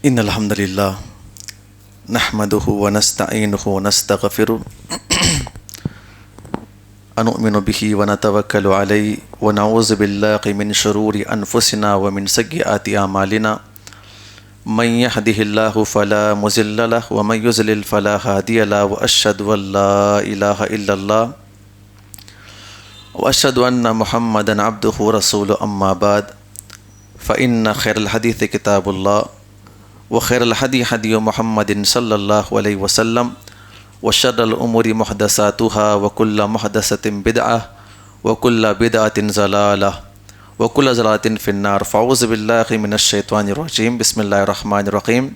ان الحمد للہ نحمده ونستعینه ونستغفره ونؤمن به ونتوکل علیہ ونعوذ باللہ من شرور انفسنا ومن سیئات اعمالنا من يهده الله فلا مضل له ومن يضلل فلا هادي له واشهد ان لا اله الا الله واشهد ان محمدا عبده ورسوله اما بعد فان خير الحديث كتاب الله وخير الهدي هدي محمد صلى الله عليه وسلم وشر الامور محدثاتها وكل محدثة بدعة وكل بدعة ضلالة وكل ضلالة في النار فاعوذ بالله من الشيطان الرجيم بسم الله الرحمن الرحيم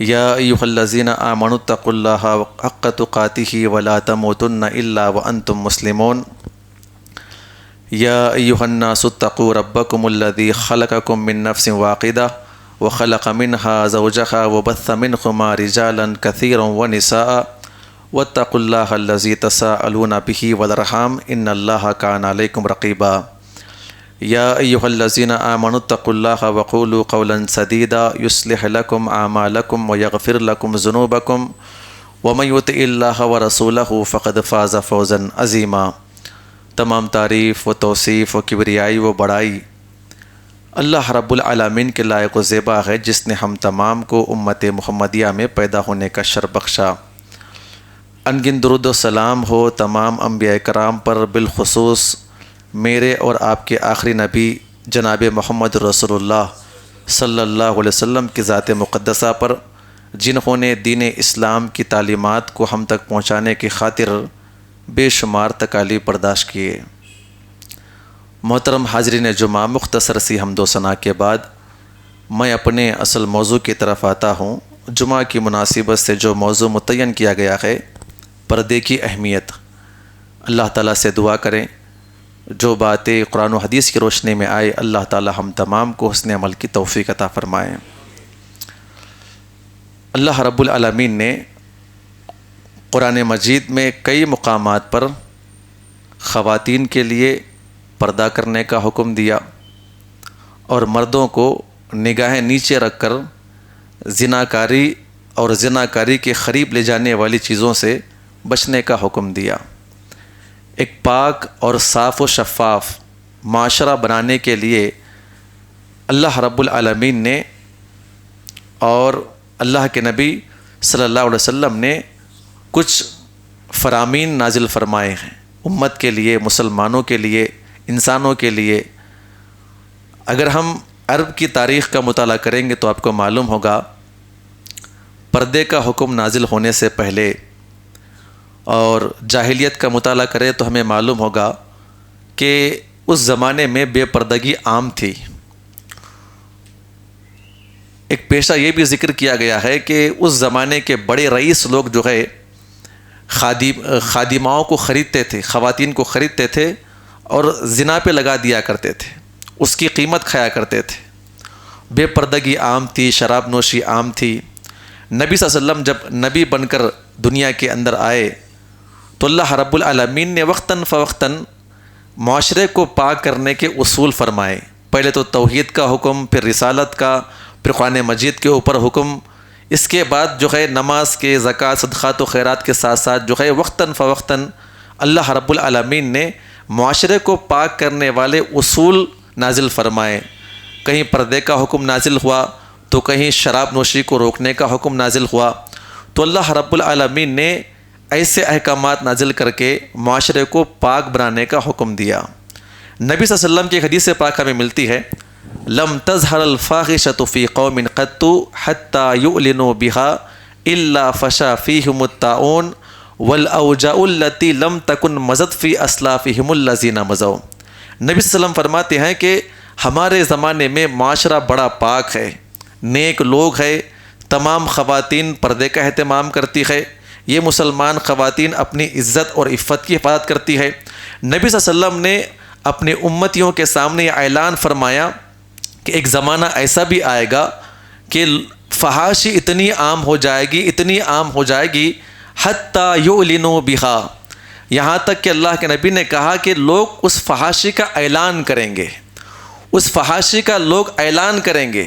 يا أيها الذين آمنوا اتقوا الله حق تقاته ولا تموتن إلا وأنتم مسلمون يا أيها الناس اتقوا ربكم الذي خلقكم من نفس واحدة وخلق منها زوجها وبث منهما رجالا كثيرا ونساء واتقوا الله الذي تساءلون به والأرحام إن الله كان عليكم رقيبا يا أيها الذين آمنوا اتقوا الله وقولوا قولا سديدا يصلح لكم أعمالكم ويغفر لكم ذنوبكم ومن يطع الله ورسوله فقد فاز فوزا عظيما۔ تمام تعریف و توصیف و کبریائی و بڑائی اللہ رب العالمین کے لائق و زیبا ہے، جس نے ہم تمام کو امت محمدیہ میں پیدا ہونے کا شرف بخشا۔ انگن درود و سلام ہو تمام انبیاء کرام پر، بالخصوص میرے اور آپ کے آخری نبی جناب محمد رسول اللہ صلی اللہ علیہ وسلم کی ذات مقدسہ پر، جنہوں نے دین اسلام کی تعلیمات کو ہم تک پہنچانے کی خاطر بے شمار تکالیف برداشت کیے۔ محترم حاضرین جمعہ، مختصر سی حمد و ثنا کے بعد میں اپنے اصل موضوع کی طرف آتا ہوں۔ جمعہ کی مناسبت سے جو موضوع متعین کیا گیا ہے، پردے کی اہمیت۔ اللہ تعالیٰ سے دعا کریں جو باتیں قرآن و حدیث کی روشنی میں آئے، اللہ تعالیٰ ہم تمام کو حسن عمل کی توفیق عطا فرمائیں۔ اللہ رب العالمین نے قرآن مجید میں کئی مقامات پر خواتین کے لیے پردہ کرنے کا حکم دیا اور مردوں کو نگاہیں نیچے رکھ کر زناکاری اور زناکاری کے قریب لے جانے والی چیزوں سے بچنے کا حکم دیا۔ ایک پاک اور صاف و شفاف معاشرہ بنانے کے لیے اللہ رب العالمین نے اور اللہ کے نبی صلی اللہ علیہ وسلم نے کچھ فرامین نازل فرمائے ہیں امت کے لیے، مسلمانوں کے لیے، انسانوں کے لیے۔ اگر ہم عرب کی تاریخ کا مطالعہ کریں گے تو آپ کو معلوم ہوگا پردے کا حکم نازل ہونے سے پہلے، اور جاہلیت کا مطالعہ کریں تو ہمیں معلوم ہوگا کہ اس زمانے میں بے پردگی عام تھی۔ ایک پیشہ یہ بھی ذکر کیا گیا ہے کہ اس زمانے کے بڑے رئیس لوگ جو ہے خادماؤں کو خریدتے تھے، خواتین کو خریدتے تھے اور زنا پہ لگا دیا کرتے تھے، اس کی قیمت کھایا کرتے تھے۔ بے پردگی عام تھی، شراب نوشی عام تھی۔ نبی صلی اللہ علیہ وسلم جب نبی بن کر دنیا کے اندر آئے تو اللہ رب العالمین نے وقتاً فوقتاً معاشرے کو پاک کرنے کے اصول فرمائے۔ پہلے تو توحید کا حکم، پھر رسالت کا، پھر قرآن مجید کے اوپر حکم۔ اس کے بعد جو ہے نماز کے، زکوٰۃ، صدقات و خیرات کے ساتھ ساتھ جو ہے وقتاً فوقتاً اللہ رب العالمین نے معاشرے کو پاک کرنے والے اصول نازل فرمائے۔ کہیں پردے کا حکم نازل ہوا تو کہیں شراب نوشی کو روکنے کا حکم نازل ہوا۔ تو اللہ رب العالمین نے ایسے احکامات نازل کر کے معاشرے کو پاک بنانے کا حکم دیا۔ نبی صلی اللہ علیہ وسلم کی حدیث پاک ہمیں ملتی ہے، لم تظہر الفاحشۃ فی قوم قط حتی یعلنوا بها الا فشا فیہم الطاعون والاوجاع التی لم تکن مضت فی اسلافہم الذین مضوا۔ نبی صلی اللہ علیہ وسلم فرماتے ہیں کہ ہمارے زمانے میں معاشرہ بڑا پاک ہے، نیک لوگ ہے، تمام خواتین پردے کا اہتمام کرتی ہے، یہ مسلمان خواتین اپنی عزت اور عفت کی حفاظت کرتی ہے۔ نبی صلی اللہ علیہ وسلم نے اپنے امتیوں کے سامنے یہ اعلان فرمایا کہ ایک زمانہ ایسا بھی آئے گا کہ فحاشی اتنی عام ہو جائے گی، اتنی عام ہو جائے گی، حتی یعلنوا بہا، یہاں تک کہ اللہ کے نبی نے کہا کہ لوگ اس فحاشی کا اعلان کریں گے، اس فحاشی کا لوگ اعلان کریں گے۔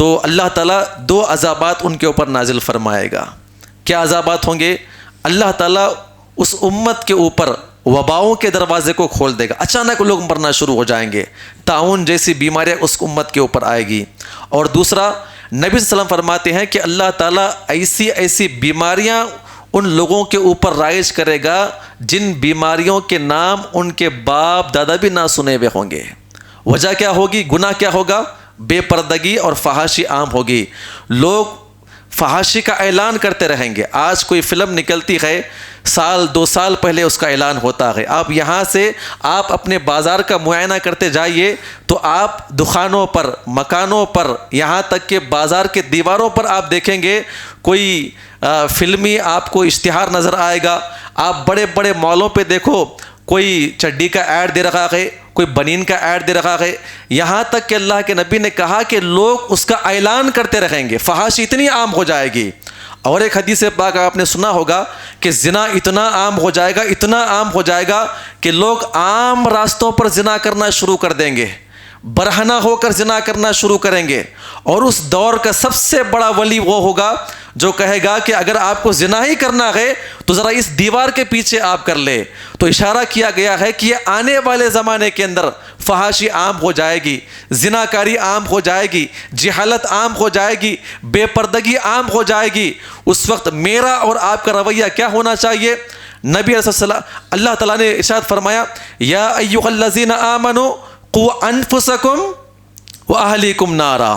تو اللہ تعالیٰ 2 عذابات ان کے اوپر نازل فرمائے گا۔ کیا عذابات ہوں گے؟ اللہ تعالیٰ اس امت کے اوپر وباؤں کے دروازے کو کھول دے گا، اچانک لوگ مرنا شروع ہو جائیں گے، طاعون جیسی بیماریاں اس امت کے اوپر آئے گی۔ اور دوسرا، نبی صلی اللہ علیہ وسلم فرماتے ہیں کہ اللہ تعالیٰ ایسی بیماریاں ان لوگوں کے اوپر رائج کرے گا جن بیماریوں کے نام ان کے باپ دادا بھی نہ سنے ہوئے ہوں گے۔ وجہ کیا ہوگی؟ گناہ کیا ہوگا؟ بے پردگی اور فحاشی عام ہوگی، لوگ فحاشی کا اعلان کرتے رہیں گے۔ آج کوئی فلم نکلتی ہے، 1-2 سال پہلے اس کا اعلان ہوتا ہے، آپ یہاں سے آپ اپنے بازار کا معائنہ کرتے جائیے تو آپ دکانوں پر، مکانوں پر، یہاں تک کہ بازار کے دیواروں پر آپ دیکھیں گے کوئی فلمی آپ کو اشتہار نظر آئے گا۔ آپ بڑے بڑے مالوں پہ دیکھو، کوئی چڈی کا ایڈ دے رکھا ہے، کوئی بنین کا ایڈ دے رکھا ہے، یہاں تک کہ اللہ کے نبی نے کہا کہ لوگ اس کا اعلان کرتے رہیں گے، فحاشی اتنی عام ہو جائے گی۔ اور ایک حدیث پاک آپ نے سنا ہوگا کہ زنا اتنا عام ہو جائے گا، اتنا عام ہو جائے گا کہ لوگ عام راستوں پر زنا کرنا شروع کر دیں گے، برہنہ ہو کر زنا کرنا شروع کریں گے۔ اور اس دور کا سب سے بڑا ولی وہ ہوگا جو کہے گا کہ اگر آپ کو زنا ہی کرنا ہے تو ذرا اس دیوار کے پیچھے آپ کر لے۔ تو اشارہ کیا گیا ہے کہ یہ آنے والے زمانے کے اندر فحاشی عام ہو جائے گی، زناکاری عام ہو جائے گی، جہالت عام ہو جائے گی، بے پردگی عام ہو جائے گی۔ اس وقت میرا اور آپ کا رویہ کیا ہونا چاہیے؟ نبی علیہ السلام، اللہ تعالیٰ نے ارشاد فرمایا، یا ایھا الذین آمنوا قوا انفسکم واہلیکم نارا۔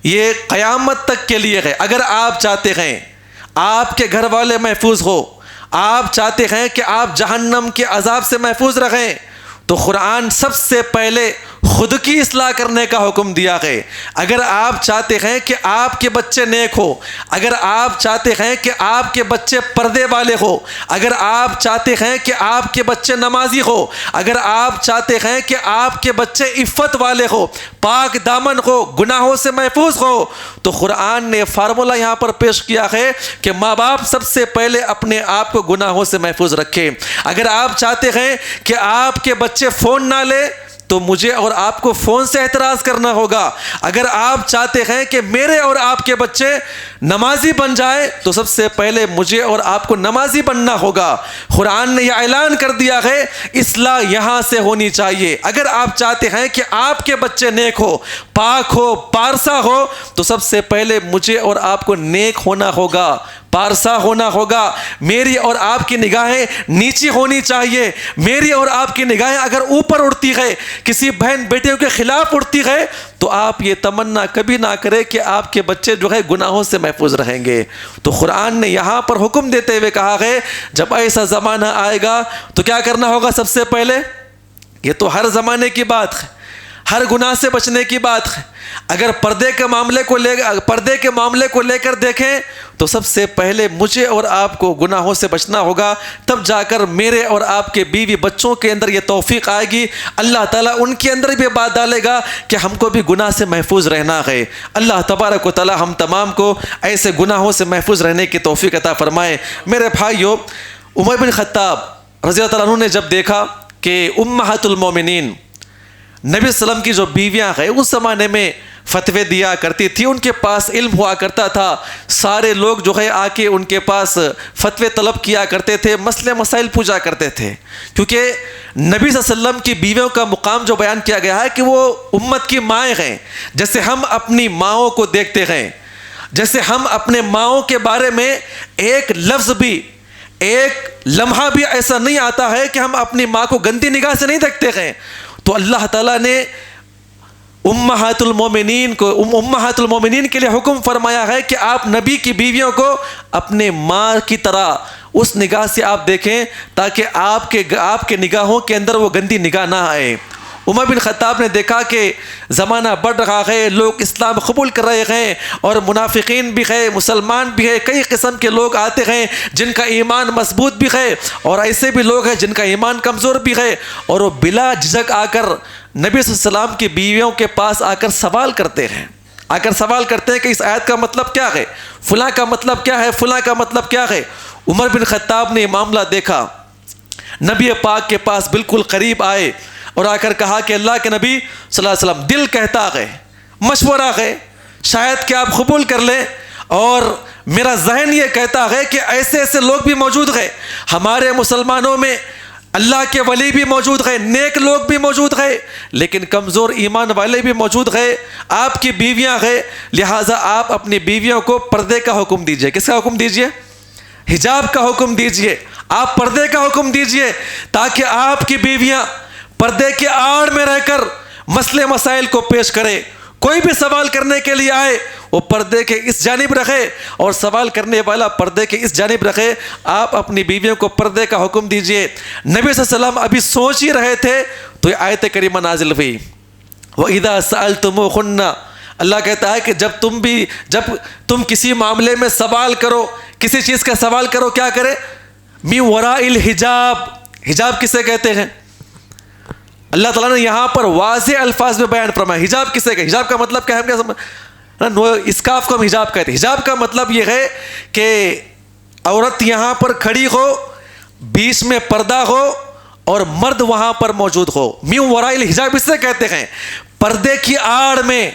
یہ قیامت تک کے لیے ہے۔ اگر آپ چاہتے ہیں آپ کے گھر والے محفوظ ہو، آپ چاہتے ہیں کہ آپ جہنم کے عذاب سے محفوظ رہیں، تو قرآن سب سے پہلے خود کی اصلاح کرنے کا حکم دیا ہے۔ اگر آپ چاہتے ہیں کہ آپ کے بچے نیک ہو، اگر آپ چاہتے ہیں کہ آپ کے بچے پردے والے ہو، اگر آپ چاہتے ہیں کہ آپ کے بچے نمازی ہو، اگر آپ چاہتے ہیں کہ آپ کے بچے عفت والے ہو، پاک دامن ہو، گناہوں سے محفوظ ہو، تو قرآن نے فارمولہ یہاں پر پیش کیا ہے کہ ماں باپ سب سے پہلے اپنے آپ کو گناہوں سے محفوظ رکھے۔ اگر آپ چاہتے ہیں کہ آپ کے بچے فون نہ لے تو مجھے اور آپ کو فون سے اعتراض کرنا ہوگا۔ اگر آپ چاہتے ہیں کہ میرے اور آپ کے بچے نمازی بن جائے تو سب سے پہلے مجھے اور آپ کو نمازی بننا ہوگا۔ قرآن نے یہ اعلان کر دیا ہے، اصلاح یہاں سے ہونی چاہیے۔ اگر آپ چاہتے ہیں کہ آپ کے بچے نیک ہو، پاک ہو، پارسا ہو، تو سب سے پہلے مجھے اور آپ کو نیک ہونا ہوگا، پارسا ہونا ہوگا۔ میری اور آپ کی نگاہیں نیچی ہونی چاہیے۔ میری اور آپ کی نگاہیں اگر اوپر اڑتی ہے، کسی بہن بیٹیوں کے خلاف اڑتی ہے، تو آپ یہ تمنا کبھی نہ کریں کہ آپ کے بچے جو ہے گناہوں سے محفوظ رہیں گے۔ تو قرآن نے یہاں پر حکم دیتے ہوئے کہا ہے، جب ایسا زمانہ آئے گا تو کیا کرنا ہوگا؟ سب سے پہلے، یہ تو ہر زمانے کی بات ہے، ہر گناہ سے بچنے کی بات ہے۔ اگر پردے کے معاملے کو لے کر دیکھیں تو سب سے پہلے مجھے اور آپ کو گناہوں سے بچنا ہوگا، تب جا کر میرے اور آپ کے بیوی بچوں کے اندر یہ توفیق آئے گی۔ اللہ تعالیٰ ان کے اندر بھی بات ڈالے گا کہ ہم کو بھی گناہ سے محفوظ رہنا ہے۔ اللہ تبارک و تعالیٰ ہم تمام کو ایسے گناہوں سے محفوظ رہنے کی توفیق عطا فرمائے۔ میرے بھائیو، عمر بن خطاب رضی اللہ عنہ نے جب دیکھا کہ امہات المومنین نبی صلی اللہ علیہ وسلم کی جو بیویاں ہیں اس زمانے میں فتوے دیا کرتی تھی، ان کے پاس علم ہوا کرتا تھا، سارے لوگ جو ہے آ کے ان کے پاس فتوے طلب کیا کرتے تھے، مسئلے مسائل پوچھا کرتے تھے، کیونکہ نبی صلی اللہ علیہ وسلم کی بیویوں کا مقام جو بیان کیا گیا ہے کہ وہ امت کی مائیں ہیں۔ جیسے ہم اپنی ماؤں کو دیکھتے ہیں، جیسے ہم اپنے ماؤں کے بارے میں ایک لفظ بھی، ایک لمحہ بھی ایسا نہیں آتا ہے کہ ہم اپنی ماں کو گندی نگاہ سے نہیں دیکھتے ہیں، تو اللہ تعالیٰ نے امہات المومنین کے لیے حکم فرمایا ہے کہ آپ نبی کی بیویوں کو اپنے ماں کی طرح اس نگاہ سے آپ دیکھیں تاکہ آپ کے نگاہوں کے اندر وہ گندی نگاہ نہ آئے۔ عمر بن خطاب نے دیکھا کہ زمانہ بڑھ رہا ہے، لوگ اسلام قبول کر رہے ہیں اور منافقین بھی ہے، مسلمان بھی ہے، کئی قسم کے لوگ آتے ہیں جن کا ایمان مضبوط بھی ہے اور ایسے بھی لوگ ہیں جن کا ایمان کمزور بھی ہے، اور وہ بلا جھجک آ کر نبی صلی اللہ علیہ وسلم کی بیویوں کے پاس آ کر سوال کرتے ہیں، کہ اس آیت کا مطلب کیا ہے، فلاں کا مطلب کیا ہے، فلاں کا مطلب کیا ہے۔ عمر بن خطاب نے یہ معاملہ دیکھا، نبی پاک کے پاس بالکل قریب آئے اور آ کر کہا کہ اللہ کے نبی صلی اللہ علیہ وسلم، دل کہتا ہے، مشورہ ہے شاید کہ آپ قبول کر لیں. اور میرا ذہن یہ کہتا ہے کہ ایسے ایسے لوگ بھی موجود ہیں ہمارے مسلمانوں میں، اللہ کے ولی بھی موجود ہیں، نیک لوگ بھی موجود ہیں، لیکن کمزور ایمان والے بھی موجود ہیں. آپ کی بیویاں ہیں، لہٰذا آپ اپنی بیویوں کو پردے کا حکم دیجئے. کس کا حکم دیجئے؟ حجاب کا حکم دیجئے. آپ پردے کا حکم دیجئے تاکہ آپ کی بیویاں پردے کے آڑ میں رہ کر مسئلے مسائل کو پیش کرے. کوئی بھی سوال کرنے کے لیے آئے وہ پردے کے اس جانب رکھے، اور سوال کرنے والا پردے کے اس جانب رکھے. آپ اپنی بیویوں کو پردے کا حکم دیجئے. نبی صلی اللہ علیہ وسلم ابھی سوچ ہی رہے تھے تو یہ آیت کریمہ نازل ہوئی. وَإِذَا سَأَلْتُمُوهُنَّ، اللہ کہتا ہے کہ جب تم کسی معاملے میں سوال کرو، کسی چیز کا سوال کرو، کیا کرے؟ مِن وَرَاءِ الْحِجَاب. حجاب کسے کہتے ہیں؟ اللہ تعالیٰ نے یہاں پر واضح الفاظ میں بیان فرمایا. حجاب کسے کہ حجاب کا مطلب کیا ہے؟ اسکاف کو ہم حجاب کہتے ہیں. حجاب کا مطلب یہ ہے کہ عورت یہاں پر کھڑی ہو، بیچ میں پردہ ہو اور مرد وہاں پر موجود ہو. من وراء الحجاب اس سے کہتے ہیں پردے کی آڑ میں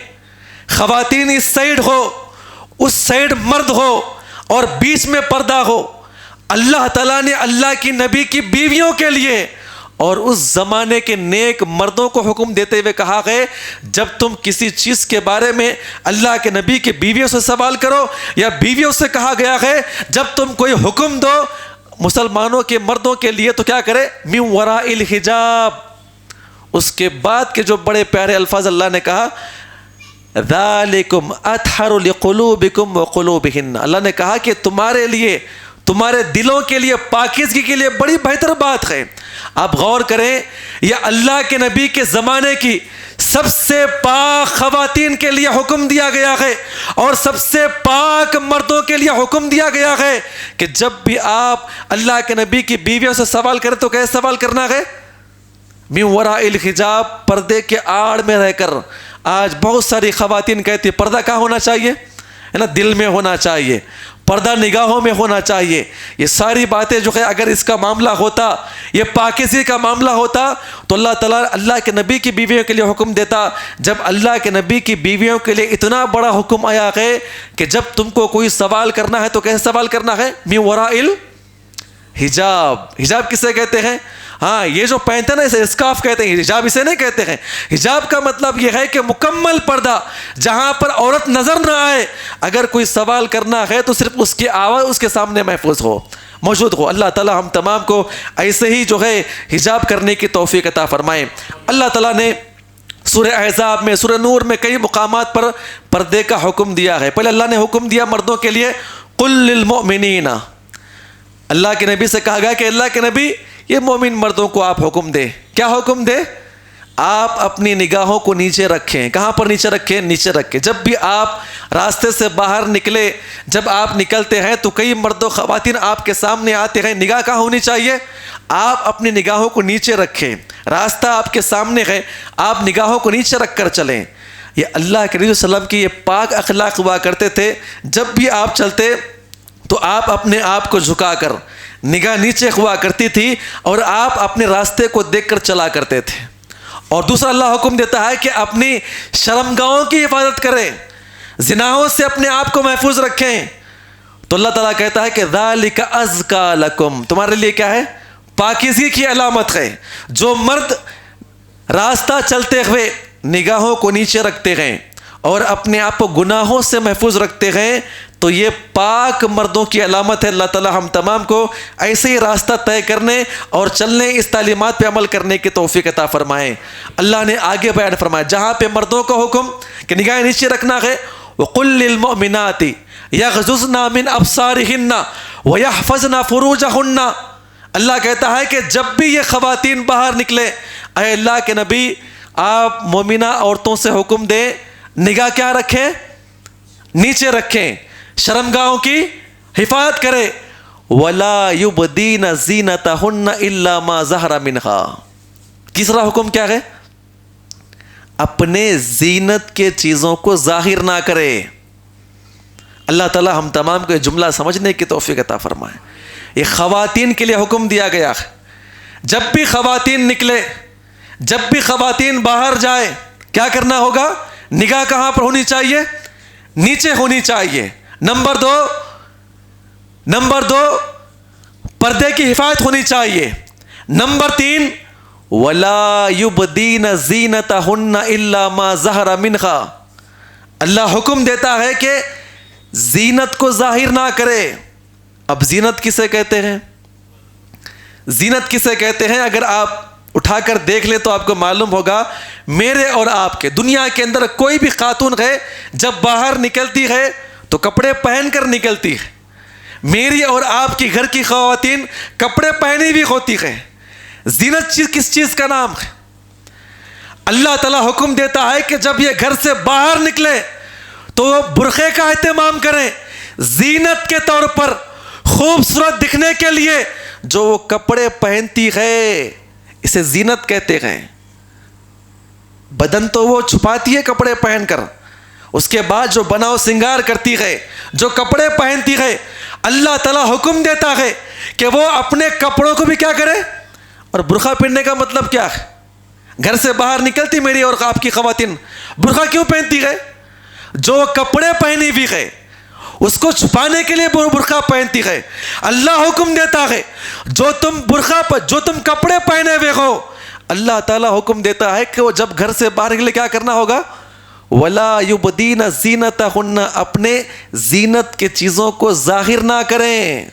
خواتین اس سائڈ ہو، اس سائڈ مرد ہو اور بیچ میں پردہ ہو. اللہ تعالیٰ نے اللہ کی نبی کی بیویوں کے لیے اور اس زمانے کے نیک مردوں کو حکم دیتے ہوئے کہا ہے جب تم کسی چیز کے بارے میں اللہ کے نبی کے بیویوں سے سوال کرو، یا بیویوں سے کہا گیا ہے جب تم کوئی حکم دو مسلمانوں کے مردوں کے لیے تو کیا کرے؟ من وراء الحجاب. اس کے بعد کے جو بڑے پیارے الفاظ اللہ نے کہا ذالکم اطہر لقلوبکم وقلوبہن. اللہ نے کہا کہ تمہارے لیے، تمہارے دلوں کے لیے، پاکیزگی کے لیے بڑی بہتر بات ہے. آپ غور کریں، یہ اللہ کے نبی کے زمانے کی سب سے پاک خواتین کے لیے حکم دیا گیا ہے اور سب سے پاک مردوں کے لیے حکم دیا گیا ہے کہ جب بھی آپ اللہ کے نبی کی بیویوں سے سوال کریں تو کیسے سوال کرنا ہے؟ من وراء الحجاب، پردے کے آڑ میں رہ کر. آج بہت ساری خواتین کہتی ہیں پردہ کہاں ہونا چاہیے؟ ہے نا، دل میں ہونا چاہیے، پردہ نگاہوں میں ہونا چاہیے. یہ ساری باتیں جو ہے اگر اس کا معاملہ ہوتا، یہ پاکیزگی کا معاملہ ہوتا تو اللہ تعالیٰ اللہ کے نبی کی بیویوں کے لیے حکم دیتا. جب اللہ کے نبی کی بیویوں کے لیے اتنا بڑا حکم آیا ہے کہ جب تم کو کوئی سوال کرنا ہے تو کیسے سوال کرنا ہے؟ من وراء الحجاب. حجاب کسے کہتے ہیں؟ ہاں، یہ جو پہنتے ہیں نا اسے اسکارف کہتے ہیں، حجاب اسے نہیں کہتے ہیں. حجاب کا مطلب یہ ہے کہ مکمل پردہ، جہاں پر عورت نظر نہ آئے. اگر کوئی سوال کرنا ہے تو صرف اس کی آواز اس کے سامنے محفوظ ہو، موجود ہو. اللہ تعالیٰ ہم تمام کو ایسے ہی جو ہے حجاب کرنے کی توفیق عطا فرمائے. اللہ تعالیٰ نے سورہ احزاب میں، سورہ نور میں کئی مقامات پر پردے کا حکم دیا ہے. پہلے اللہ نے حکم دیا مردوں کے لیے قل للمؤمنین. اللہ کے نبی سے کہا گیا کہ اللہ کے نبی یہ مومن مردوں کو آپ حکم دے. کیا حکم دے؟ آپ اپنی نگاہوں کو نیچے رکھیں. کہاں پر نیچے رکھیں؟ نیچے رکھیں. جب بھی آپ راستے سے باہر نکلے، جب آپ نکلتے ہیں تو کئی مرد و خواتین آپ کے سامنے آتے ہیں. نگاہ کہاں ہونی چاہیے؟ آپ اپنی نگاہوں کو نیچے رکھیں. راستہ آپ کے سامنے ہے، آپ نگاہوں کو نیچے رکھ کر چلیں. یہ اللہ کے نبی صلی اللہ علیہ وسلم کی یہ پاک اخلاق ہوا کرتے تھے. جب بھی آپ چلتے تو آپ اپنے آپ کو جھکا کر، نگاہ نیچے ہوا کرتی تھی اور آپ اپنے راستے کو دیکھ کر چلا کرتے تھے. اور دوسرا اللہ حکم دیتا ہے کہ اپنی شرمگاہوں کی حفاظت کریں، زناہوں سے اپنے آپ کو محفوظ رکھیں. تو اللہ تعالیٰ کہتا ہے کہ ذالک ازکا لکم، تمہارے لیے کیا ہے؟ پاکیزگی کی علامت ہے. جو مرد راستہ چلتے ہوئے نگاہوں کو نیچے رکھتے ہیں اور اپنے آپ کو گناہوں سے محفوظ رکھتے ہیں تو یہ پاک مردوں کی علامت ہے. اللہ تعالیٰ ہم تمام کو ایسے ہی راستہ طے کرنے اور چلنے، اس تعلیمات پہ عمل کرنے کی توفیق عطا فرمائیں. اللہ نے آگے بیان فرمایا جہاں پہ مردوں کا حکم کہ نگاہ نیچے رکھنا ہے، وَقُلْ لِلْمُؤْمِنَاتِ يَغْضُضْنَ مِنْ أَبْصَارِهِنَّ وَيَحْفَظْنَ فُرُوجَهُنَّ. اللہ کہتا ہے کہ جب بھی یہ خواتین باہر نکلے، اے اللہ کے نبی آپ مومنہ عورتوں سے حکم دیں نگاہ کیا رکھیں؟ نیچے رکھیں، شرمگاہوں کی حفاظت کرے. وَلَا يُبْدِينَ زِينَتَهُنَّ إِلَّا مَا ظَهَرَ مِنْهَا. تیسرا حکم کیا ہے؟ اپنے زینت کے چیزوں کو ظاہر نہ کرے. اللہ تعالی ہم تمام کو یہ جملہ سمجھنے کی توفیق عطا فرمائے. یہ خواتین کے لیے حکم دیا گیا ہے. جب بھی خواتین نکلے، جب بھی خواتین باہر جائے، کیا کرنا ہوگا؟ نگاہ کہاں پر ہونی چاہیے؟ نیچے ہونی چاہیے. نمبر دو پردے کی حفاظت ہونی چاہیے. نمبر 3 وَلَا يُبْدِينَ زِينَتَهُنَّ إِلَّا مَا ظَهَرَ مِنْهَا. اللہ حکم دیتا ہے کہ زینت کو ظاہر نہ کرے. اب زینت کسے کہتے ہیں؟ زینت کسے کہتے ہیں؟ اگر آپ اٹھا کر دیکھ لیں تو آپ کو معلوم ہوگا. میرے اور آپ کے دنیا کے اندر کوئی بھی خاتون ہے جب باہر نکلتی ہے تو کپڑے پہن کر نکلتی ہے. میری اور آپ کی گھر کی خواتین کپڑے پہنی بھی ہوتی ہے. زینت کس چیز کا نام ہے؟ اللہ تعالیٰ حکم دیتا ہے کہ جب یہ گھر سے باہر نکلے تو وہ برقعے کا اہتمام کریں. زینت کے طور پر خوبصورت دکھنے کے لیے جو وہ کپڑے پہنتی ہے اسے زینت کہتے ہیں. بدن تو وہ چھپاتی ہے کپڑے پہن کر, اس کے بعد جو بناؤ سنگار کرتی ہے, جو کپڑے پہنتی ہے, اللہ تعالیٰ حکم دیتا ہے کہ وہ اپنے کپڑوں کو بھی کیا کرے. اور برقع پہننے کا مطلب کیا ہے؟ گھر سے باہر نکلتی میری اور آپ کی خواتین برقع کیوں پہنتی ہے؟ جو کپڑے پہنی ہوئی ہے اس کو چھپانے کے لیے برقع پہنتی ہے. اللہ حکم دیتا ہے جو تم کپڑے پہنے ہوئے ہو, اللہ تعالیٰ حکم دیتا ہے کہ وہ جب گھر سے باہر نکلے کیا کرنا ہوگا. وَلَا يُبْدِينَ زِينَتَهُنَّ, اپنے زینت کے چیزوں کو ظاہر نہ کریں.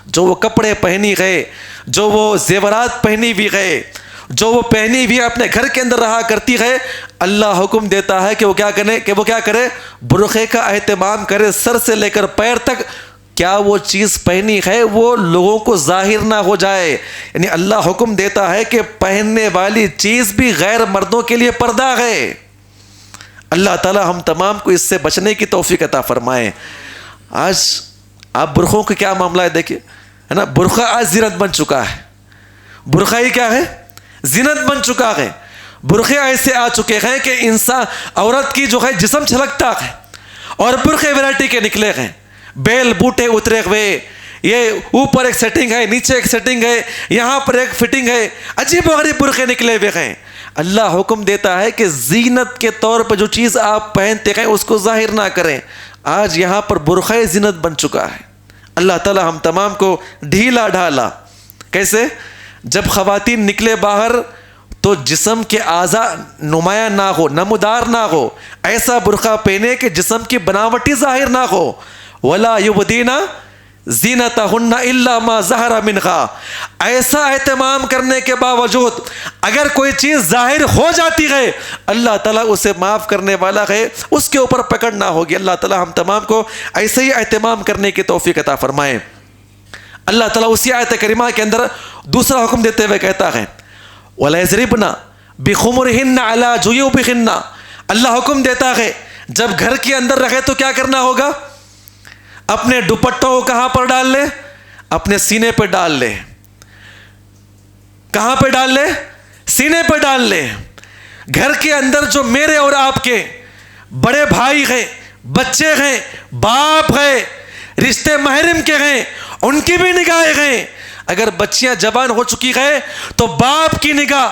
جو وہ کپڑے پہنی ہے, جو وہ زیورات پہنی ہوئی ہے, جو وہ پہنی ہوئی اپنے گھر کے اندر رہا کرتی ہے, اللہ حکم دیتا ہے کہ وہ کیا کرے برقعے کا اہتمام کرے سر سے لے کر پیر تک. کیا وہ چیز پہنی ہے وہ لوگوں کو ظاہر نہ ہو جائے. یعنی اللہ حکم دیتا ہے کہ پہننے والی چیز بھی غیر مردوں کے لیے پردہ ہے. اللہ تعالی ہم تمام کو اس سے بچنے کی توفیق عطا فرمائے. آج آپ برقعوں کا کیا معاملہ ہے دیکھیے, ہے نا. برقع آج زینت بن چکا ہے. برقع ہی کیا ہے؟ زینت بن چکا ہے. برقعے ایسے آ چکے ہیں کہ انسان عورت کی جو ہے جسم چھلکتا ہے, اور برقعے ورائٹی کے نکلے ہیں. بیل بوٹے اترے ہوئے, یہ اوپر ایک سیٹنگ ہے, نیچے ایک سیٹنگ ہے, یہاں پر ایک فٹنگ ہے, عجیب و غریب برقعے نکلے ہوئے ہیں. اللہ حکم دیتا ہے کہ زینت کے طور پر جو چیز آپ پہنتے ہیں اس کو ظاہر نہ کریں. آج یہاں پر برقعے زینت بن چکا ہے. اللہ تعالی ہم تمام کو ڈھیلا ڈھالا. کیسے؟ جب خواتین نکلے باہر تو جسم کے اعضاء نمایاں نہ ہو, نمودار نہ ہو, ایسا برقع پہنے کہ جسم کی بناوٹی ظاہر نہ ہو. وَلَا يُبْدِينَ زِينَتَهُنَّ إِلَّا مَا ظَهَرَ مِنْهَا. ایسا اہتمام کرنے کے باوجود اگر کوئی چیز ظاہر ہو جاتی ہے اللہ تعالیٰ اسے معاف کرنے والا ہے, اس کے اوپر پکڑ نہ ہوگی. اللہ تعالیٰ ہم تمام کو ایسے ہی اہتمام کرنے کی توفیق عطا فرمائے. اللہ تعالیٰ اسی آیت کریمہ کے اندر دوسرا حکم دیتے ہوئے کہتا ہے وَلَا يَضْرِبْنَ بِخُمُرِهِنَّ عَلَى جُيُوبِهِنَّ. اللہ حکم دیتا ہے جب گھر کے اندر رہے تو کیا کرنا ہوگا؟ اپنے دوپٹوں کو کہاں پر ڈال لے؟ اپنے سینے پہ ڈال لے. کہاں پہ ڈال لے؟ سینے پہ ڈال لے. گھر کے اندر جو میرے اور آپ کے بڑے بھائی ہیں, بچے ہیں, باپ ہیں, رشتے محرم کے ہیں, ان کی بھی نگاہیں ہیں. اگر بچیاں جوان ہو چکی ہیں تو باپ کی نگاہ,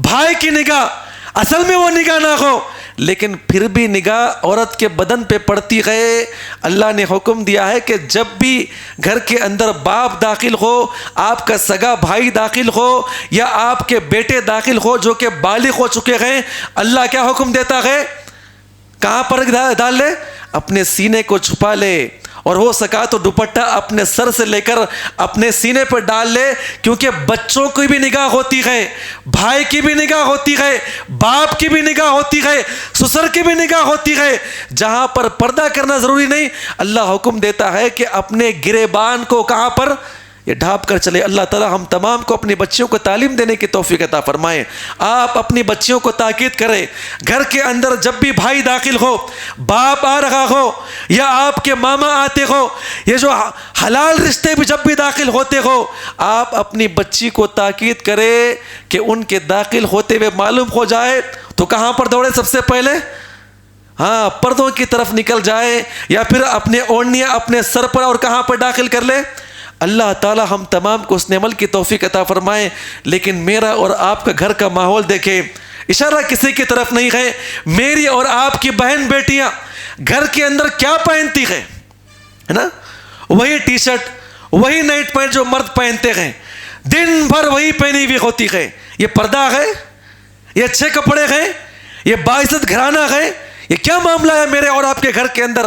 بھائی کی نگاہ, اصل میں وہ نگاہ نہ ہو لیکن پھر بھی نگاہ عورت کے بدن پہ پڑتی ہے. اللہ نے حکم دیا ہے کہ جب بھی گھر کے اندر باپ داخل ہو, آپ کا سگا بھائی داخل ہو, یا آپ کے بیٹے داخل ہو جو کہ بالغ ہو چکے ہیں, اللہ کیا حکم دیتا ہے؟ کہاں پر ڈال لے؟ اپنے سینے کو چھپا لے, اور ہو سکا تو دوپٹہ اپنے سر سے لے کر اپنے سینے پر ڈال لے. کیونکہ بچوں کی بھی نگاہ ہوتی ہے, بھائی کی بھی نگاہ ہوتی ہے, باپ کی بھی نگاہ ہوتی ہے, سسر کی بھی نگاہ ہوتی ہے. جہاں پر پردہ کرنا ضروری نہیں, اللہ حکم دیتا ہے کہ اپنے گریبان کو کہاں پر یہ ڈھانپ کر چلے. اللہ تعالیٰ ہم تمام کو اپنی بچیوں کو تعلیم دینے کی توفیق عطا فرمائے. آپ اپنی بچیوں کو تاکید کریں, گھر کے اندر جب بھی بھائی داخل ہو, باپ آ رہا ہو, یا آپ کے ماما آتے ہو, یہ جو حلال رشتے بھی جب بھی داخل ہوتے ہو, آپ اپنی بچی کو تاکید کریں کہ ان کے داخل ہوتے ہوئے معلوم ہو جائے تو کہاں پر دوڑے سب سے پہلے؟ ہاں, پردوں کی طرف نکل جائے, یا پھر اپنے اوڑنیاں اپنے سر پر اور کہاں پر داخل کر لے. اللہ تعالی ہم تمام کو اس نے عمل کی توفیق عطا فرمائے. لیکن میرا اور آپ کا گھر کا ماحول دیکھیں, اشارہ کسی کی طرف نہیں ہے. میری اور آپ کی بہن بیٹیاں گھر کے اندر کیا پہنتی ہے نا؟ وہی ٹی شرٹ، وہی نائٹ پینٹ جو مرد پہنتے ہیں، دن بھر وہی پہنی ہوئی ہوتی ہے. یہ پردہ ہے؟ یہ اچھے کپڑے ہیں؟ یہ باعزت گھرانہ ہے؟ یہ کیا معاملہ ہے میرے اور آپ کے گھر کے اندر؟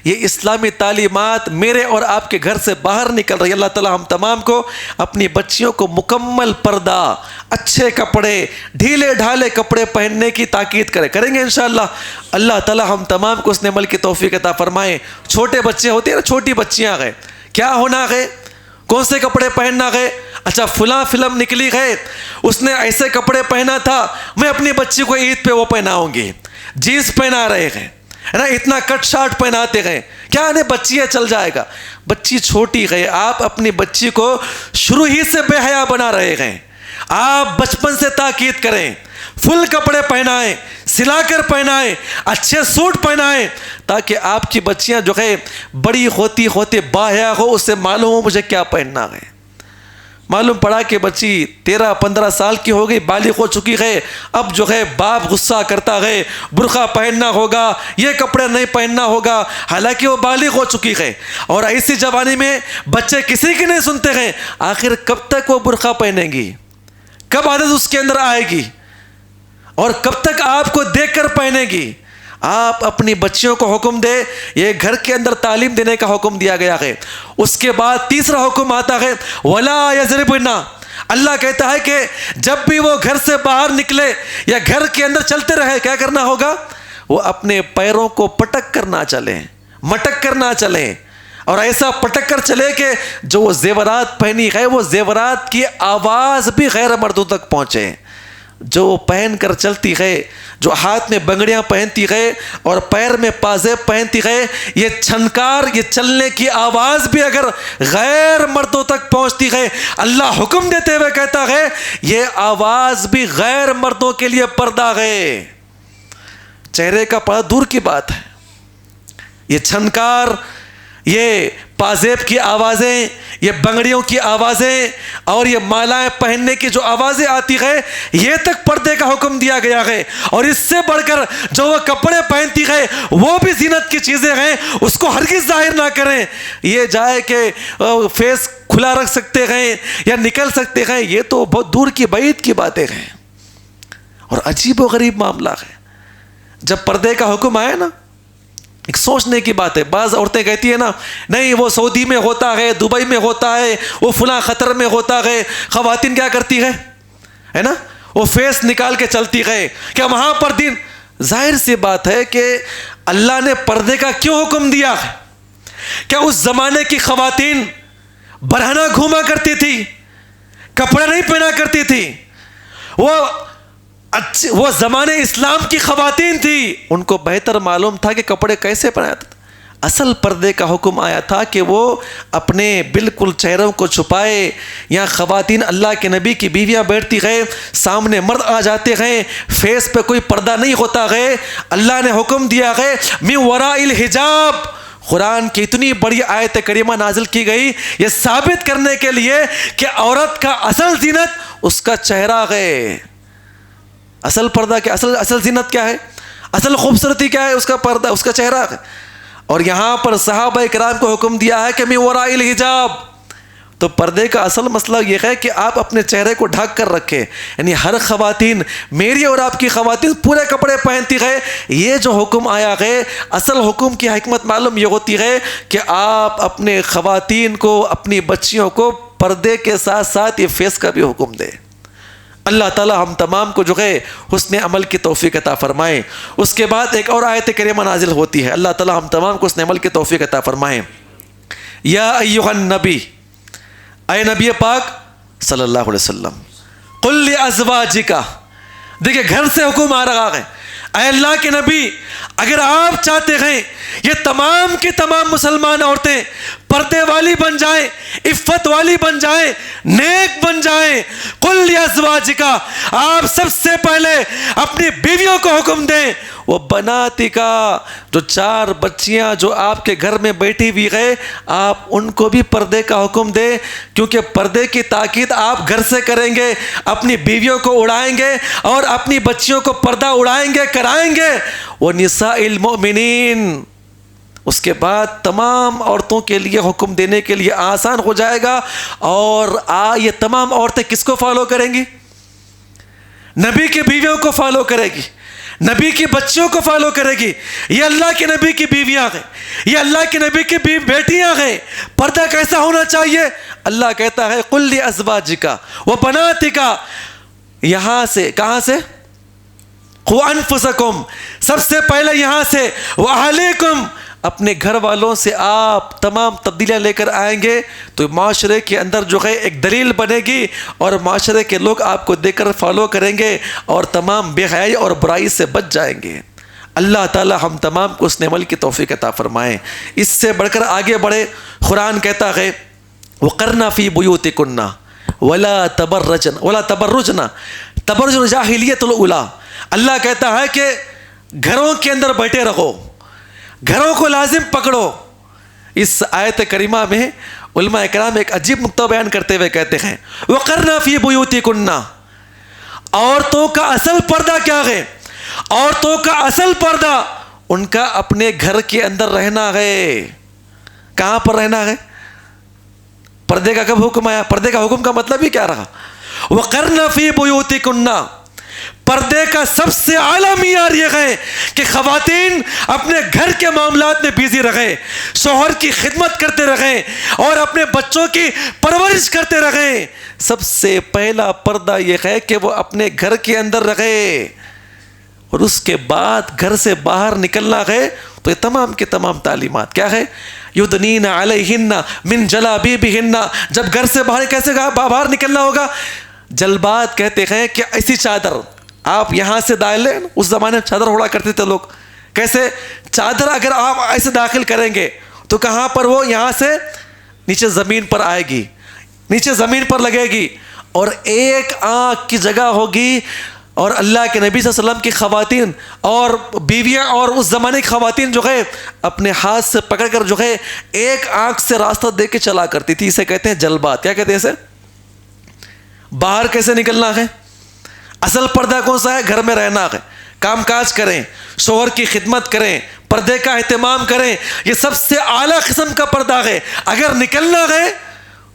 یہ اسلامی تعلیمات میرے اور آپ کے گھر سے باہر نکل رہی ہے. اللہ تعالی ہم تمام کو اپنی بچیوں کو مکمل پردہ، اچھے کپڑے، ڈھیلے ڈھالے کپڑے پہننے کی تاکید کریں گے انشاءاللہ. اللہ تعالی ہم تمام کو اس نے عمل کی توفیق عطا فرمائے. چھوٹے بچے ہوتے ہیں نا، چھوٹی بچیاں گئے، کیا ہونا ہے، کون سے کپڑے پہننا ہے؟ اچھا فلاں فلم نکلی ہے، اس نے ایسے کپڑے پہنا تھا، میں اپنی بچی کو عید پہ وہ پہناؤں گی. جینس پہنا رہے ہیں نا، اتنا کٹ شارٹ پہناتے ہیں، کیا انہیں بچی ہے چل جائے گا؟ بچی چھوٹی ہے. آپ اپنی بچی کو شروع ہی سے بے حیا بنا رہے ہیں. آپ بچپن سے تاکید کریں، فل کپڑے پہنائیں، سلا کر پہنائیں، اچھے سوٹ پہنائیں، تاکہ آپ کی بچیاں جو ہے بڑی ہوتی ہوتی باحیا ہو، اس سے معلوم ہو مجھے کیا پہننا ہے. معلوم پڑا کہ بچی 13-15 سال کی ہو گئی، بالغ ہو چکی ہے، اب جو ہے باپ غصہ کرتا ہے، برقع پہننا ہوگا، یہ کپڑے نہیں پہننا ہوگا، حالانکہ وہ بالغ ہو چکی ہے. اور ایسی جوانی میں بچے کسی کی نہیں سنتے ہیں. آخر کب تک وہ برقع پہنیں گی؟ کب عادت اس کے اندر آئے گی؟ اور کب تک آپ کو دیکھ کر پہنے گی؟ آپ اپنی بچیوں کو حکم دے، یہ گھر کے اندر تعلیم دینے کا حکم دیا گیا ہے. اس کے بعد تیسرا حکم آتا ہے وَلَا يَضْرِبْنَ. اللہ کہتا ہے کہ جب بھی وہ گھر سے باہر نکلے یا گھر کے اندر چلتے رہے، کیا کرنا ہوگا؟ وہ اپنے پیروں کو پٹک کر نہ چلیں، مٹک کر نہ چلیں، اور ایسا پٹک کر چلے کہ جو وہ زیورات پہنی ہے وہ زیورات کی آواز بھی غیر مردوں تک پہنچے. جو پہن کر چلتی ہے، جو ہاتھ میں بنگڑیاں پہنتی ہے اور پیر میں پازیب پہنتی ہے، یہ چھنکار، یہ چلنے کی آواز بھی اگر غیر مردوں تک پہنچتی ہے، اللہ حکم دیتے ہوئے کہتا ہے یہ آواز بھی غیر مردوں کے لیے پردہ ہے. چہرے کا پردہ دور کی بات ہے، یہ چھنکار، یہ پازیب کی آوازیں، یہ بنگڑیوں کی آوازیں اور یہ مالائیں پہننے کی جو آوازیں آتی ہے، یہ تک پردے کا حکم دیا گیا ہے. اور اس سے بڑھ کر جو وہ کپڑے پہنتی ہے وہ بھی زینت کی چیزیں ہیں، اس کو ہرگز ظاہر نہ کریں. یہ جائے کہ فیس کھلا رکھ سکتے ہیں یا نکل سکتے ہیں، یہ تو بہت دور کی بعید کی باتیں ہیں اور عجیب و غریب معاملہ ہے. جب پردے کا حکم آیا نا، ایک سوچنے کی بات ہے. بعض عورتیں کہتی ہیں نا، نہیں وہ سعودی میں ہوتا ہے، دبئی میں ہوتا ہے، وہ فلاں قطر میں ہوتا ہے. خواتین کیا کرتی ہے نا، وہ فیس نکال کے چلتی ہے، کیا وہاں پر دین؟ ظاہر سی بات ہے کہ اللہ نے پردے کا کیوں حکم دیا ہے؟ کیا اس زمانے کی خواتین برہنہ گھوما کرتی تھی، کپڑے نہیں پہنا کرتی تھی؟ وہ زمانے اسلام کی خواتین تھی، ان کو بہتر معلوم تھا کہ کپڑے کیسے پہناتے. اصل پردے کا حکم آیا تھا کہ وہ اپنے بالکل چہروں کو چھپائے. یہاں خواتین اللہ کے نبی کی بیویاں بیٹھتی ہیں، سامنے مرد آ جاتے ہیں، فیس پہ کوئی پردہ نہیں ہوتا ہے. اللہ نے حکم دیا ہے من وراء الحجاب. قرآن کی اتنی بڑی آیت کریمہ نازل کی گئی یہ ثابت کرنے کے لیے کہ عورت کا اصل زینت اس کا چہرہ ہے. اصل پردہ کیا، اصل زینت کیا ہے، اصل خوبصورتی کیا ہے؟ اس کا پردہ، اس کا چہرہ ہے. اور یہاں پر صحابہ کرام کو حکم دیا ہے کہ من وراء الحجاب. تو پردے کا اصل مسئلہ یہ ہے کہ آپ اپنے چہرے کو ڈھک کر رکھیں. یعنی ہر خواتین، میری اور آپ کی خواتین پورے کپڑے پہنتی ہے. یہ جو حکم آیا ہے، اصل حکم کی حکمت معلوم یہ ہوتی ہے کہ آپ اپنے خواتین کو، اپنی بچیوں کو پردے کے ساتھ ساتھ یہ فیس کا بھی حکم دیں. اللہ تعالی ہم تمام کو جو ہے حسن عمل کی توفیق عطا فرمائے. اس کے بعد ایک اور آیت کریمہ نازل ہوتی ہے. اللہ تعالی ہم تمام کو حسن عمل کی توفیق عطا فرمائے. یا ایھا النبی، اے نبی پاک صلی اللہ علیہ وسلم، قل لازواجک. دیکھیں گھر سے حکم آ رہا ہے. اے اللہ کے نبی، اگر آپ چاہتے ہیں یہ تمام کی تمام مسلمان عورتیں پردے والی بن جائیں، عفت والی بن جائیں، نیک بن جائیں، قل لازواجک، آپ سب سے پہلے اپنی بیویوں کو حکم دیں، وہ بناتک، جو 4 بچیاں جو آپ کے گھر میں بیٹھی ہوئی ہے، آپ ان کو بھی پردے کا حکم دیں. کیونکہ پردے کی تاکید آپ گھر سے کریں گے، اپنی بیویوں کو اڑائیں گے اور اپنی بچیوں کو پردہ اڑائیں گے، کرائیں گے. وہ نساء المؤمنین، اس کے بعد تمام عورتوں کے لیے حکم دینے کے لیے آسان ہو جائے گا. اور یہ تمام عورتیں کس کو فالو کریں گی؟ نبی کی بیویوں کو فالو کرے گی, نبی کی بچیوں کو فالو کرے گی. یہ اللہ کے نبی کی بیویاں ہیں, یہ اللہ کے نبی کی بیٹیاں ہیں. پردہ کیسا ہونا چاہیے؟ اللہ کہتا ہے قل لازواجک وبناتک, یہاں سے کہاں سے؟ قوا انفسکم, سب سے پہلے یہاں سے, واہلیکم, اپنے گھر والوں سے آپ تمام تبدیلیاں لے کر آئیں گے تو معاشرے کے اندر جو ہے ایک دلیل بنے گی اور معاشرے کے لوگ آپ کو دیکھ کر فالو کریں گے اور تمام بے حیائی اور برائی سے بچ جائیں گے. اللہ تعالی ہم تمام کو اس عمل کی توفیق عطا فرمائیں. اس سے بڑھ کر آگے بڑھے, قرآن کہتا ہے وقرنا فی بیوتکن ولا تبرجن تبرج الجاہلیت الاولی. اللہ کہتا ہے کہ گھروں کے اندر بیٹھے رہو, گھروں کو لازم پکڑو. اس آیت کریمہ میں علماء اکرام ایک عجیب نقطہ بیان کرتے ہوئے کہتے ہیں وَقَرْنَا فِي بُيُوتِكُنَّ, عورتوں کا اصل پردہ کیا ہے؟ عورتوں کا اصل پردہ ان کا اپنے گھر کے اندر رہنا ہے. کہاں پر رہنا ہے؟ پردے کا کب حکم آیا؟ پردے کا حکم کا مطلب ہی کیا رہا؟ وَقَرْنَا فِي بُيُوتِكُنَّ, پردے کا سب سے اعلیٰ معیار یہ ہے کہ خواتین اپنے گھر کے معاملات میں بیزی رہیں, شوہر کی خدمت کرتے رہیں اور اپنے بچوں کی پرورش کرتے رہیں. سب سے پہلا پردہ یہ ہے کہ وہ اپنے گھر کے اندر رہے, اور اس کے بعد گھر سے باہر نکلنا ہے تو یہ تمام کے تمام تعلیمات کیا ہے؟ یدنین علیہن من جلابیبہن. جب گھر سے باہر کیسے باہر نکلنا ہوگا؟ جلبات کہتے ہیں کہ ایسی چادر آپ یہاں سے داخل, اس زمانے میں چادر اڑا کرتے تھے لوگ. کیسے؟ چادر اگر آپ ایسے داخل کریں گے تو کہاں پر وہ یہاں سے نیچے زمین پر آئے گی, نیچے زمین پر لگے گی اور ایک آنکھ کی جگہ ہوگی. اور اللہ کے نبی صلی اللہ علیہ وسلم کی خواتین اور بیویاں اور اس زمانے کی خواتین جو ہے اپنے ہاتھ سے پکڑ کر جو ہے ایک آنکھ سے راستہ دے کے چلا کرتی تھی. اسے کہتے ہیں جلبات. کیا کہتے ہیں اسے؟ باہر کیسے نکلنا ہے؟ اصل پردہ کون سا ہے؟ گھر میں رہنا ہے, کام کاج کریں, شوہر کی خدمت کریں, پردے کا اہتمام کریں. یہ سب سے اعلیٰ قسم کا پردہ ہے. اگر نکلنا ہے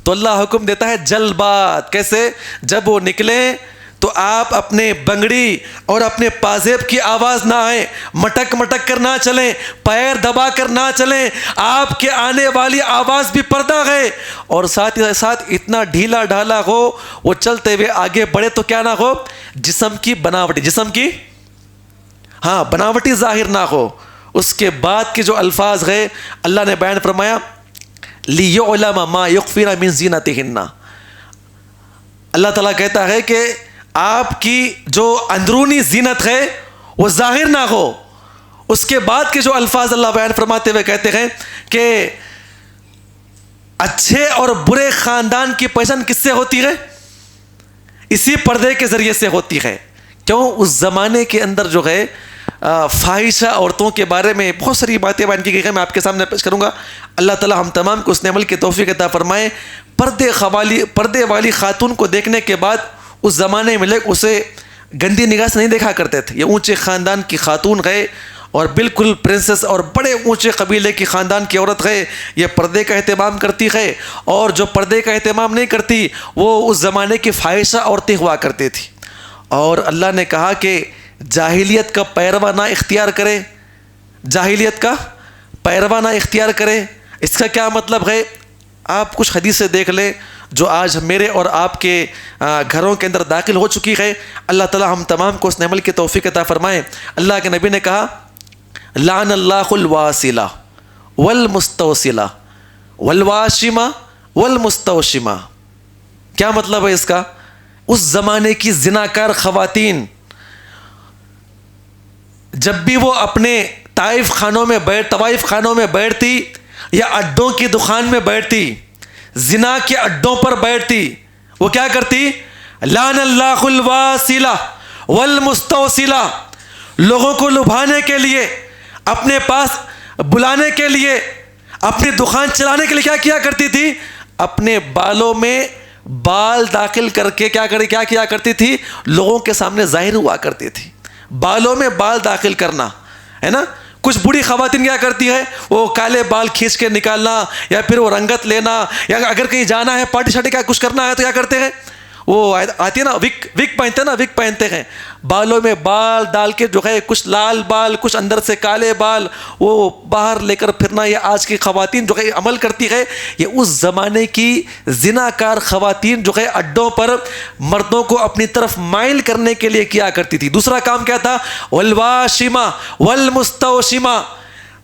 تو اللہ حکم دیتا ہے جلبات. کیسے؟ جب وہ نکلیں تو آپ اپنے بنگڑی اور اپنے پازیب کی آواز نہ آئے, مٹک مٹک کر نہ چلیں, پیر دبا کر نہ چلیں. آپ کے آنے والی آواز بھی پردہ ہے, اور ساتھ ہی ساتھ اتنا ڈھیلا ڈھالا ہو وہ چلتے ہوئے آگے بڑھے تو کیا نہ ہو؟ جسم کی بناوٹی, جسم کی بناوٹی ظاہر نہ ہو. اس کے بعد کے جو الفاظ گئے اللہ نے بیان فرمایا لِيُعْلَمَ مَا يُخْفِينَ مِن زِينَتِهِنَّ. اللہ تعالیٰ کہتا ہے کہ آپ کی جو اندرونی زینت ہے وہ ظاہر نہ ہو. اس کے بعد کے جو الفاظ اللہ بیان فرماتے ہوئے کہتے ہیں کہ اچھے اور برے خاندان کی پہچان کس سے ہوتی ہے؟ اسی پردے کے ذریعے سے ہوتی ہے. کیوں؟ اس زمانے کے اندر جو ہے فاحشہ عورتوں کے بارے میں بہت ساری باتیں بیان کی گئی ہیں, میں آپ کے سامنے پیش کروں گا. اللہ تعالیٰ ہم تمام کو اس عمل کی توفیق عطا فرمائے. پردے والی خاتون کو دیکھنے کے بعد اس زمانے میں لوگ اسے گندی نگاہ سے نہیں دیکھا کرتے تھے. یہ اونچے خاندان کی خاتون ہے اور بالکل پرنسس اور بڑے اونچے قبیلے کی خاندان کی عورت ہے, یہ پردے کا اہتمام کرتی ہے. اور جو پردے کا اہتمام نہیں کرتی وہ اس زمانے کی فاحشہ عورتیں ہوا کرتی تھی. اور اللہ نے کہا کہ جاہلیت کا پیروا نہ اختیار کرے, جاہلیت کا پیروا نہ اختیار کرے. اس کا کیا مطلب ہے؟ آپ کچھ حدیثیں دیکھ لیں جو آج میرے اور آپ کے گھروں کے اندر داخل ہو چکی ہے. اللہ تعالیٰ ہم تمام کو اس عمل کی توفیق عطا فرمائے. اللہ کے نبی نے کہا لعن اللہ الواصلہ والمستوصلہ والواشمہ والمستوشمہ. کیا مطلب ہے اس کا؟ اس زمانے کی زناکار خواتین جب بھی وہ اپنے طوائف خانوں میں بیٹھتی یا اڈوں کی دکان میں بیٹھتی, زنا کے اڈوں پر بیٹھتی, وہ کیا کرتی؟ لعن اللہ الواصلہ والمستوصلہ. لوگوں کو لبھانے کے لیے, اپنے پاس بلانے کے لیے, اپنی دکان چلانے کے لیے کیا کیا کرتی تھی؟ اپنے بالوں میں بال داخل کر کے کیا کیا کرتی تھی؟ لوگوں کے سامنے ظاہر ہوا کرتی تھی. بالوں میں بال داخل کرنا ہے نا. کچھ بوڑھی خواتین کیا کرتی ہے، وہ کالے بال کھینچ کے نکالنا، یا پھر وہ رنگت لینا، یا اگر کہیں جانا ہے پارٹی شارٹی کا کچھ کرنا ہے تو کیا کرتے ہیں، وہ آتی ہے نا وک پہنتے ہیں نا، وک پہنتے ہیں، بالوں میں بال ڈال کے جو ہے کچھ لال بال کچھ اندر سے کالے بال وہ باہر لے کر پھرنا. یہ آج کی خواتین جو ہے عمل کرتی ہے. یہ اس زمانے کی زناکار خواتین جو ہے اڈوں پر مردوں کو اپنی طرف مائل کرنے کے لیے کیا کرتی تھی. دوسرا کام کیا تھا، والواشمہ والمستوشمہ،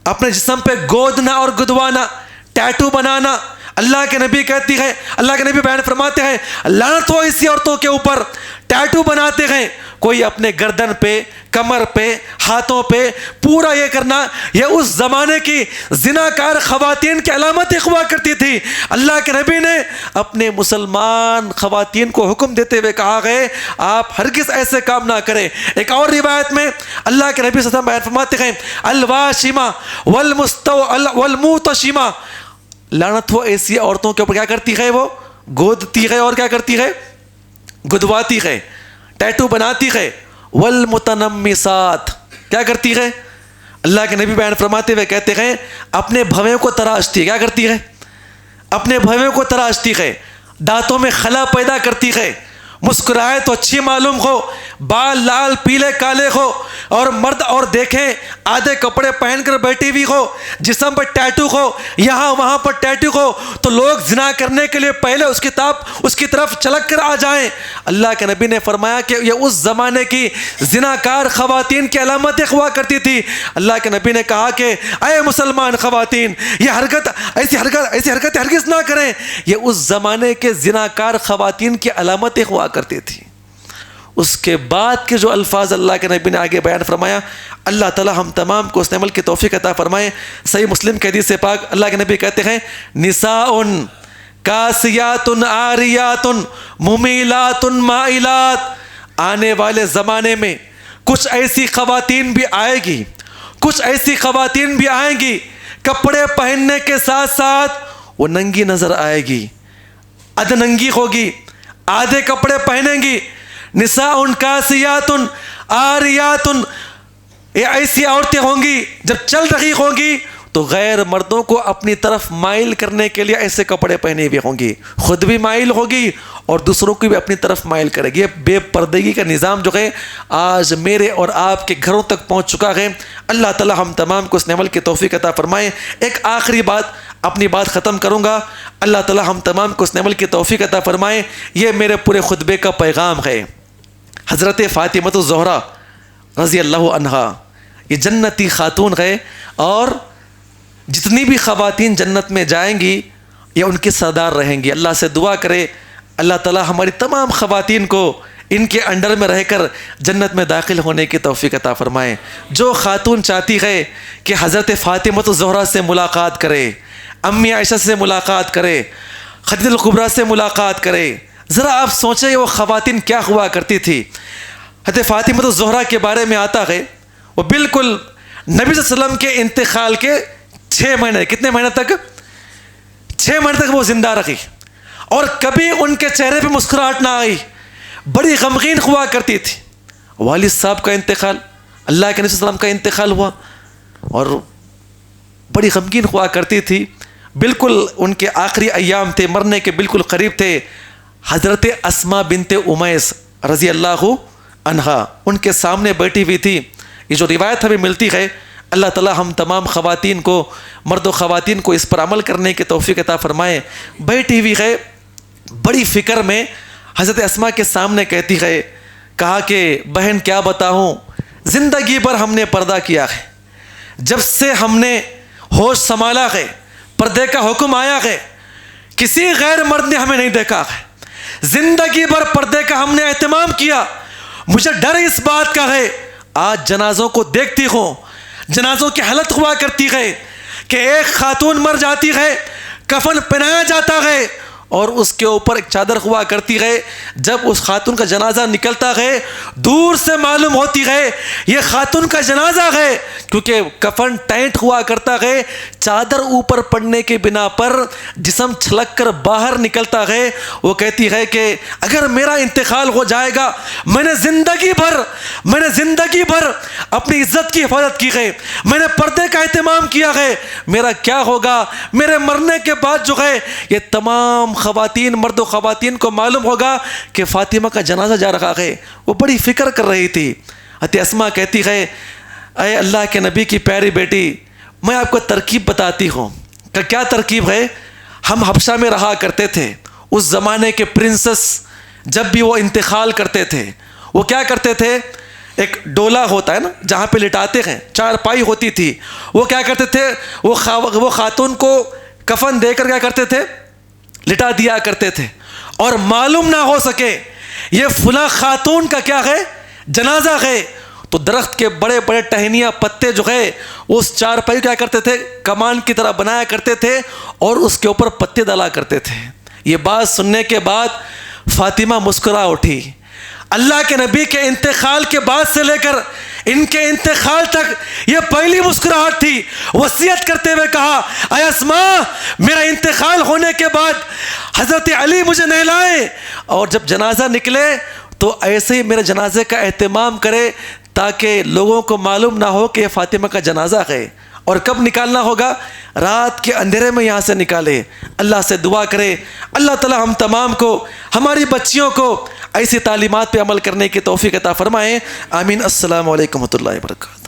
اپنے جسم پہ گودنا اور گدوانا، ٹیٹو بنانا. اللہ کے نبی کہتی ہے، اللہ کے نبی بیان فرماتے ہیں، لعنت ہو ایسی عورتوں کے اوپر ٹیٹو بناتے ہیں. کوئی اپنے گردن پہ، کمر پہ، ہاتھوں پہ پورا یہ کرنا، یہ اس زمانے کی زناکار خواتین کی علامتیں ہوا کرتی تھی. اللہ کے نبی نے اپنے مسلمان خواتین کو حکم دیتے ہوئے کہا ہے آپ ہرگز ایسے کام نہ کریں. ایک اور روایت میں اللہ کے نبی صلی اللہ علیہ وسلم بیان فرماتے ہیں، الواشمہ والموتشمہ، لعنت ہو ایسی عورتوں کے اوپر کیا کرتی ہے، وہ گودتی ہے اور کیا کرتی ہے، گدواتی ہے، ٹیٹو بناتی ہے. والمتنمسات، کیا کرتی ہے، اللہ کے نبی بیان فرماتے ہوئے کہتے ہیں اپنے بھویں کو تراشتی ہے. کیا کرتی ہے، اپنے بھویں کو تراشتی ہے، دانتوں میں خلا پیدا کرتی ہے، مسکرائے تو اچھی معلوم ہو، بال لال پیلے کالے ہو، اور مرد اور دیکھیں آدھے کپڑے پہن کر بیٹھی ہوئی ہو، جسم پر ٹیٹو ہو، یہاں وہاں پر ٹیٹو ہو، تو لوگ زنا کرنے کے لیے پہلے اس کی طرف چلک کر آ جائیں. اللہ کے نبی نے فرمایا کہ یہ اس زمانے کی زناکار خواتین کی علامتیں ہوا کرتی تھی. اللہ کے نبی نے کہا کہ اے مسلمان خواتین، یہ ایسی حرکتیں ہرگز نہ کریں. یہ اس زمانے کے زناکار خواتین کی علامتیں ہوا کرتی تھی. اس کے بعد کے جو الفاظ اللہ کے نبی نے آگے بیان فرمایا، اللہ تعالی ہم تمام کو اس عمل کی توفیق عطا فرمائے. صحیح مسلم کے حدیث پاک اللہ کے نبی کہتے ہیں، نساء کاسیات عاریات ممیلات مائلات. آنے والے زمانے میں کچھ ایسی خواتین بھی آئے گی، کچھ ایسی خواتین بھی آئیں گی، کپڑے پہننے کے ساتھ ساتھ وہ ننگی نظر آئے گی، ادننگی ہوگی، آدھے کپڑے پہنیں گی. نساء کاسیات عاریات، یہ ایسی عورتیں ہوں گی جب چل رہی ہوں گی تو غیر مردوں کو اپنی طرف مائل کرنے کے لیے ایسے کپڑے پہنے ہوئے ہوں گی، خود بھی مائل ہوگی اور دوسروں کو بھی اپنی طرف مائل کرے گی. یہ بے پردگی کا نظام جو ہے آج میرے اور آپ کے گھروں تک پہنچ چکا ہے. اللہ تعالی ہم تمام کو اس عمل کی توفیق عطا فرمائے. ایک آخری بات، اپنی بات ختم کروں گا. اللہ تعالی ہم تمام کو اس عمل کی توفیق عطا فرمائے. یہ میرے پورے خطبے کا پیغام ہے. حضرت فاطمہ الزہرا رضی اللہ عنہا یہ جنتی خاتون ہے، اور جتنی بھی خواتین جنت میں جائیں گی یہ ان کی سردار رہیں گی. اللہ سے دعا کرے اللہ تعالی ہماری تمام خواتین کو ان کے انڈر میں رہ کر جنت میں داخل ہونے کی توفیق عطا فرمائے. جو خاتون چاہتی ہے کہ حضرت فاطمہ الزہرا سے ملاقات کرے، امی عائشہ سے ملاقات کرے، خدیجہ الکبریٰ سے ملاقات کرے، ذرا آپ سوچیں وہ خواتین کیا ہوا کرتی تھی. حضرت فاطمہ الزہرا کے بارے میں آتا ہے وہ بالکل نبی صلی اللہ علیہ وسلم کے انتقال کے 6 مہینے، کتنے مہینے تک، 6 مہینے تک وہ زندہ رہی، اور کبھی ان کے چہرے پہ مسکراہٹ نہ آئی، بڑی غمگین ہوا کرتی تھی. والد صاحب کا انتقال، اللہ کے نبی صلی اللہ علیہ وسلم کا انتقال ہوا اور بڑی غمگین ہوا کرتی تھی. بالکل ان کے آخری ایام تھے، مرنے کے بالکل قریب تھے. حضرت اسماء بنت امیس رضی اللہ عنہا ان کے سامنے بیٹھی ہوئی تھی. یہ جو روایت ہمیں ملتی ہے، اللہ تعالی ہم تمام خواتین کو، مرد و خواتین کو اس پر عمل کرنے کی توفیق عطا فرمائے. بیٹھی ہوئی ہے بڑی فکر میں، حضرت اسماء کے سامنے کہتی ہے، کہا کہ بہن کیا بتاؤں، زندگی بھر ہم نے پردہ کیا ہے، جب سے ہم نے ہوش سنبھالا ہے پردے کا حکم آیا ہے، کسی غیر مرد نے ہمیں نہیں دیکھا ہے، زندگی بھر پردے کا ہم نے اہتمام کیا. مجھے ڈر اس بات کا ہے آج جنازوں کو دیکھتی ہوں، جنازوں کی حالت ہوا کرتی ہے کہ ایک خاتون مر جاتی ہے، کفن پہنایا جاتا ہے اور اس کے اوپر ایک چادر ہوا کرتی ہے. جب اس خاتون کا جنازہ نکلتا ہے دور سے معلوم ہوتی ہے یہ خاتون کا جنازہ ہے، کیونکہ کفن ٹائٹ ہوا کرتا ہے. چادر اوپر پڑنے کے بنا پر جسم چھلک کر باہر نکلتا ہے. وہ کہتی ہے کہ اگر میرا انتقال ہو جائے گا، میں نے زندگی بھر اپنی عزت کی حفاظت کی ہے، میں نے پردے کا اہتمام کیا ہے، میرا کیا ہوگا؟ میرے مرنے کے بعد جو ہے یہ تمام خواتین، مرد و خواتین کو معلوم ہوگا کہ فاطمہ کا جنازہ جا رہا ہے. وہ بڑی فکر کر رہی تھی. حضرت اسماء کہتی ہے اے اللہ کے نبی کی پیاری بیٹی، میں آپ کو ترکیب بتاتی ہوں. کہ کیا ترکیب ہے؟ ہم حبشہ میں رہا کرتے تھے. اس زمانے کے پرنسس جب بھی وہ انتقال کرتے تھے وہ کیا کرتے تھے؟ ایک ڈولا ہوتا ہے نا جہاں پہ لٹاتے ہیں، چارپائی ہوتی تھی. وہ کیا کرتے تھے؟ وہ خاتون کو کفن دے کر کیا کرتے تھے؟ لٹا دیا کرتے تھے. اور معلوم نہ ہو سکے یہ فلاں خاتون کا کیا ہے؟ جنازہ ہے. تو درخت کے بڑے بڑے ٹہنیاں پتے جو ہے اس چارپائی کیا کرتے تھے؟ کمان کی طرح بنایا کرتے تھے اور اس کے اوپر پتے ڈالا کرتے تھے. یہ بات سننے کے بعد فاطمہ مسکرا اٹھی. اللہ کے نبی کے انتقال کے بعد سے لے کر ان کے انتقال تک یہ پہلی مسکراہٹ تھی. وصیت کرتے ہوئے کہا اے اسماء، میرا انتقال ہونے کے بعد حضرت علی مجھے نہلائے اور جب جنازہ نکلے تو ایسے ہی میرے جنازے کا اہتمام کرے تاکہ لوگوں کو معلوم نہ ہو کہ یہ فاطمہ کا جنازہ ہے. اور کب نکالنا ہوگا؟ رات کے اندھیرے میں یہاں سے نکالے. اللہ سے دعا کرے اللہ تعالی ہم تمام کو، ہماری بچیوں کو ایسی تعلیمات پہ عمل کرنے کی توفیق عطا فرمائے. آمین. السلام علیکم و رحمۃ اللہ وبرکاتہ.